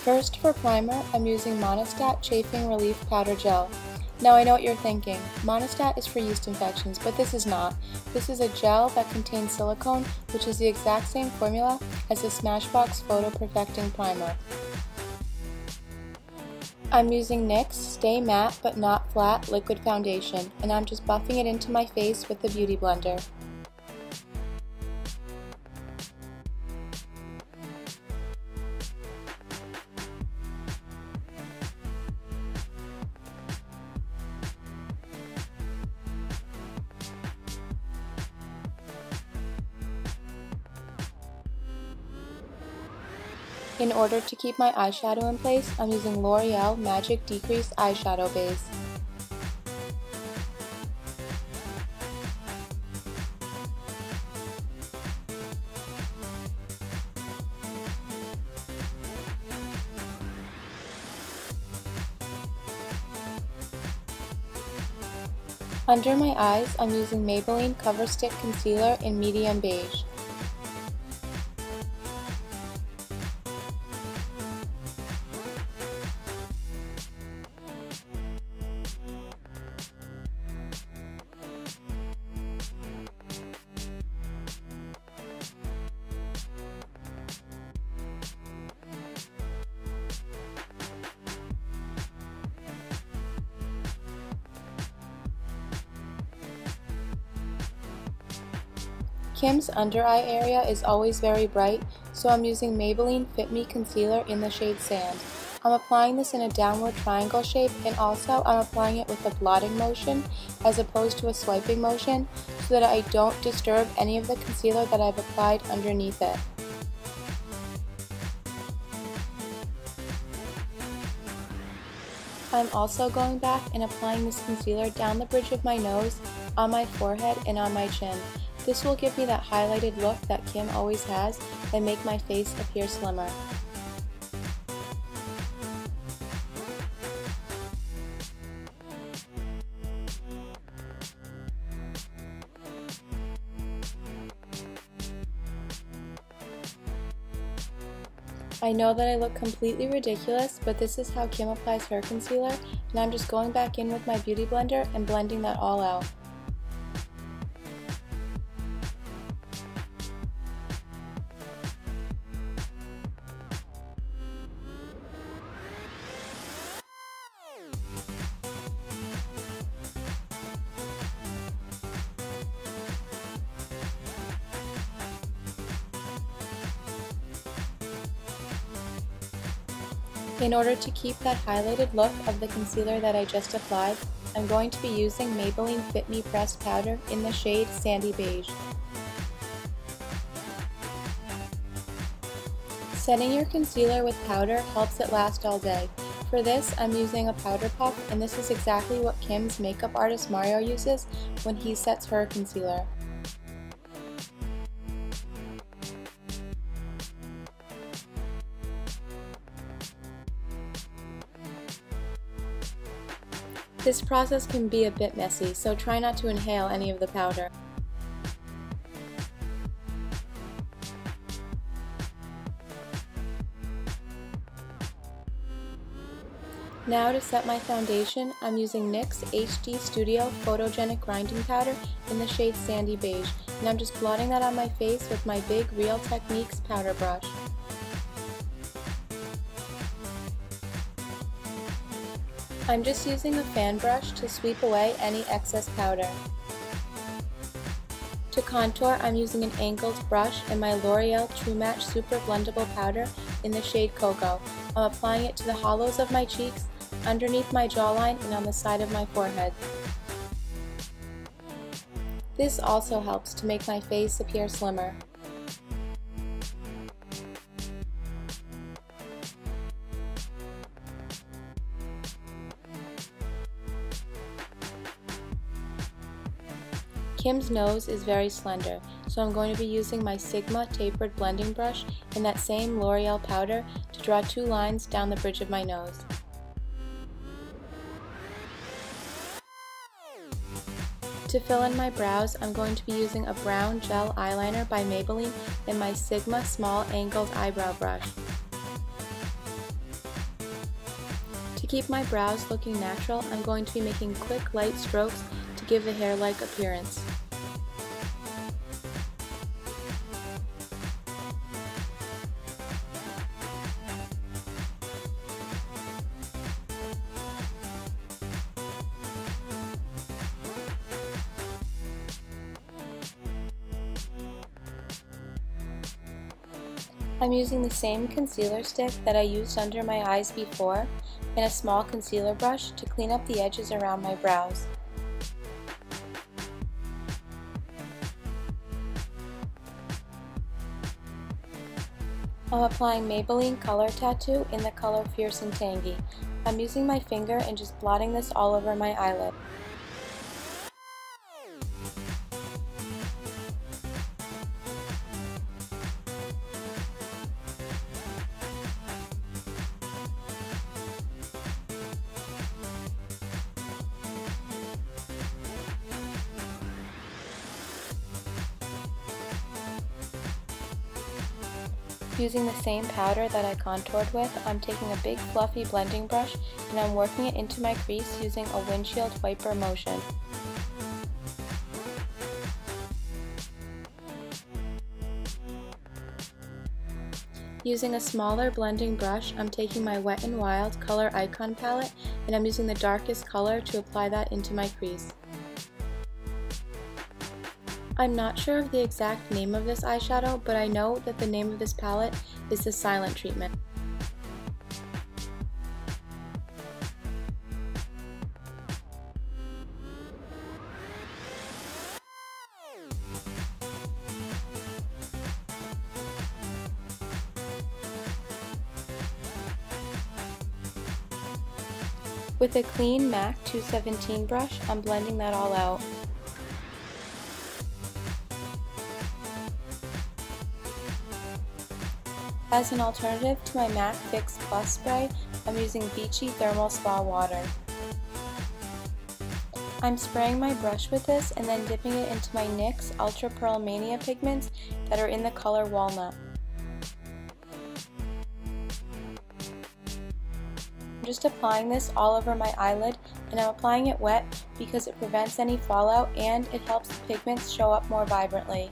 First, for primer, I'm using Monistat Chafing Relief Powder Gel. Now I know what you're thinking, Monistat is for yeast infections, but this is not. This is a gel that contains silicone, which is the exact same formula as the Smashbox Photo Perfecting Primer. I'm using NYX Stay Matte But Not Flat Liquid Foundation, and I'm just buffing it into my face with the Beauty Blender. In order to keep my eyeshadow in place, I'm using L'Oreal Magic De-Crease Eyeshadow Base. Under my eyes, I'm using Maybelline Cover Stick Concealer in Medium Beige. Kim's under eye area is always very bright, so I'm using Maybelline Fit Me Concealer in the shade Sand. I'm applying this in a downward triangle shape, and also I'm applying it with a blotting motion as opposed to a swiping motion so that I don't disturb any of the concealer that I've applied underneath it. I'm also going back and applying this concealer down the bridge of my nose, on my forehead, and on my chin. This will give me that highlighted look that Kim always has and make my face appear slimmer. I know that I look completely ridiculous, but this is how Kim applies her concealer, and I'm just going back in with my Beauty Blender and blending that all out. In order to keep that highlighted look of the concealer that I just applied, I'm going to be using Maybelline Fit Me Pressed Powder in the shade Sandy Beige. Setting your concealer with powder helps it last all day. For this, I'm using a powder puff, and this is exactly what Kim's makeup artist Mario uses when he sets her concealer. This process can be a bit messy, so try not to inhale any of the powder. Now to set my foundation, I'm using NYX HD Studio Photogenic Grinding Powder in the shade Sandy Beige, and I'm just blotting that on my face with my big Real Techniques powder brush. I'm just using a fan brush to sweep away any excess powder. To contour, I'm using an angled brush and my L'Oreal True Match Super Blendable Powder in the shade Cocoa. I'm applying it to the hollows of my cheeks, underneath my jawline, and on the side of my forehead. This also helps to make my face appear slimmer. Kim's nose is very slender, so I'm going to be using my Sigma tapered blending brush and that same L'Oreal powder to draw two lines down the bridge of my nose. To fill in my brows, I'm going to be using a brown gel eyeliner by Maybelline and my Sigma small angled eyebrow brush. keep my brows looking natural, I'm going to be making quick light strokes to give a hair-like appearance. I'm using the same concealer stick that I used under my eyes before and a small concealer brush to clean up the edges around my brows. I'm applying Maybelline Color Tattoo in the color Fierce and Tangy. I'm using my finger and just blotting this all over my eyelid. Using the same powder that I contoured with, I'm taking a big fluffy blending brush and I'm working it into my crease using a windshield wiper motion. Using a smaller blending brush, I'm taking my Wet n Wild color icon palette and I'm using the darkest color to apply that into my crease. I'm not sure of the exact name of this eyeshadow, but I know that the name of this palette is the Silent Treatment. With a clean MAC 217 brush, I'm blending that all out. As an alternative to my MAC Fix Plus spray, I'm using Vichy Thermal Spa water. I'm spraying my brush with this and then dipping it into my NYX Ultra Pearl Mania pigments that are in the color Walnut. I'm just applying this all over my eyelid, and I'm applying it wet because it prevents any fallout and it helps the pigments show up more vibrantly.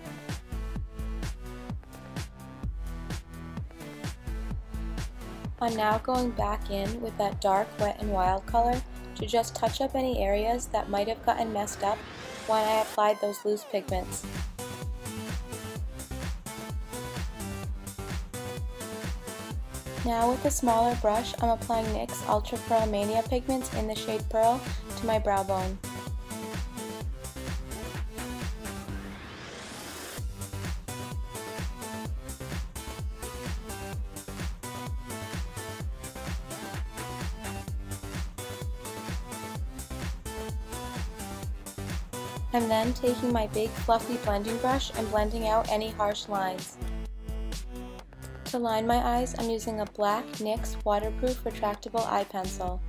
I'm now going back in with that dark Wet n Wild color to just touch up any areas that might have gotten messed up when I applied those loose pigments. Now with a smaller brush, I'm applying NYX Ultra Pearl Mania pigments in the shade Pearl to my brow bone. I'm then taking my big fluffy blending brush and blending out any harsh lines. To line my eyes, I'm using a black NYX waterproof retractable eye pencil.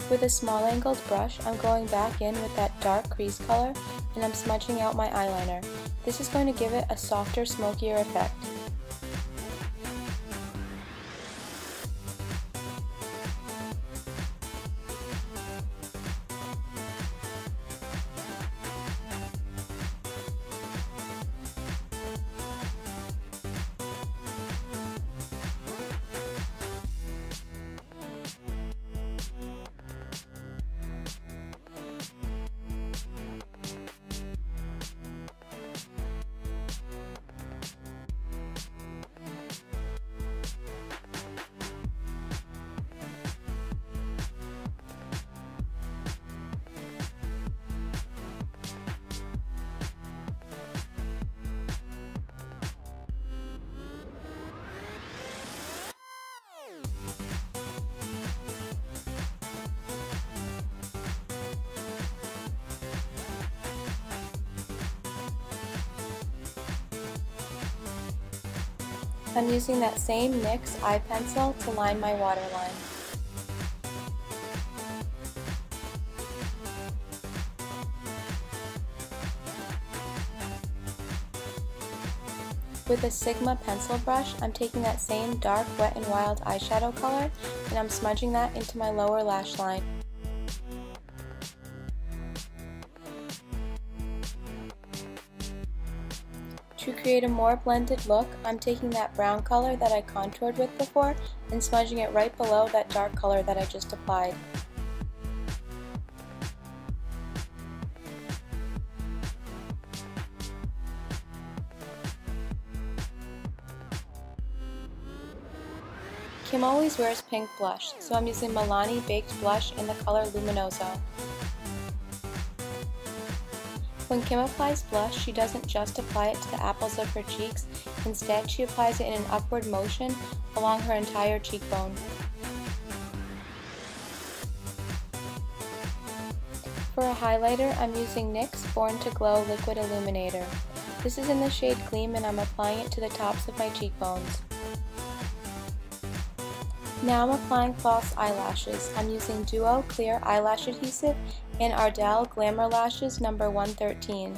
With a small angled brush, I'm going back in with that dark crease color and I'm smudging out my eyeliner. This is going to give it a softer, smokier effect. I'm using that same NYX eye pencil to line my waterline. With a Sigma pencil brush, I'm taking that same dark Wet n Wild eyeshadow color and I'm smudging that into my lower lash line. To create a more blended look, I'm taking that brown color that I contoured with before and smudging it right below that dark color that I just applied. Kim always wears pink blush, so I'm using Milani Baked Blush in the color Luminoso. When Kim applies blush, she doesn't just apply it to the apples of her cheeks, instead she applies it in an upward motion along her entire cheekbone. For a highlighter, I'm using NYX Born to Glow Liquid Illuminator. This is in the shade Gleam and I'm applying it to the tops of my cheekbones. Now I'm applying false eyelashes. I'm using Duo Clear Eyelash Adhesive and Ardell Glamour Lashes number 113.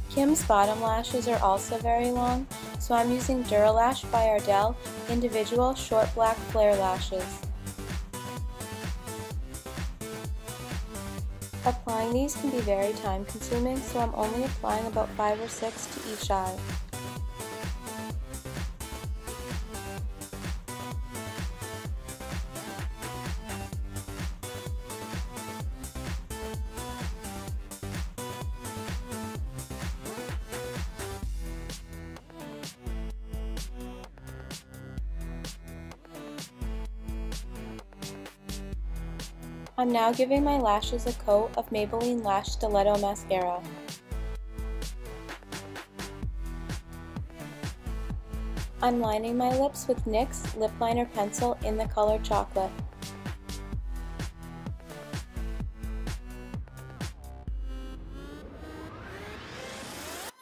Kim's bottom lashes are also very long, so I'm using Duralash by Ardell Individual Short Black Flare Lashes. Applying these can be very time consuming, so I'm only applying about 5 or 6 to each eye. I'm now giving my lashes a coat of Maybelline Lash Stiletto Mascara. I'm lining my lips with NYX Lip Liner Pencil in the color Chocolate.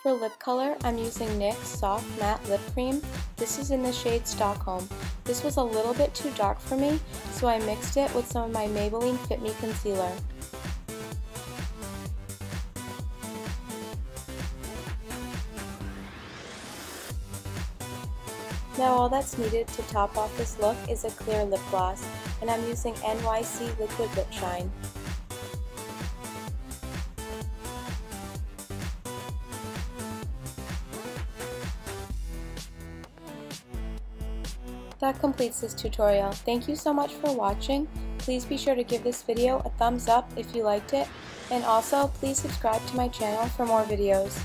For lip color, I'm using NYX Soft Matte Lip Cream. This is in the shade Stockholm. This was a little bit too dark for me, so I mixed it with some of my Maybelline Fit Me Concealer. Now all that's needed to top off this look is a clear lip gloss, and I'm using NYC Liquid Lip Shine. That completes this tutorial. Thank you so much for watching. Please be sure to give this video a thumbs up if you liked it, and also please subscribe to my channel for more videos.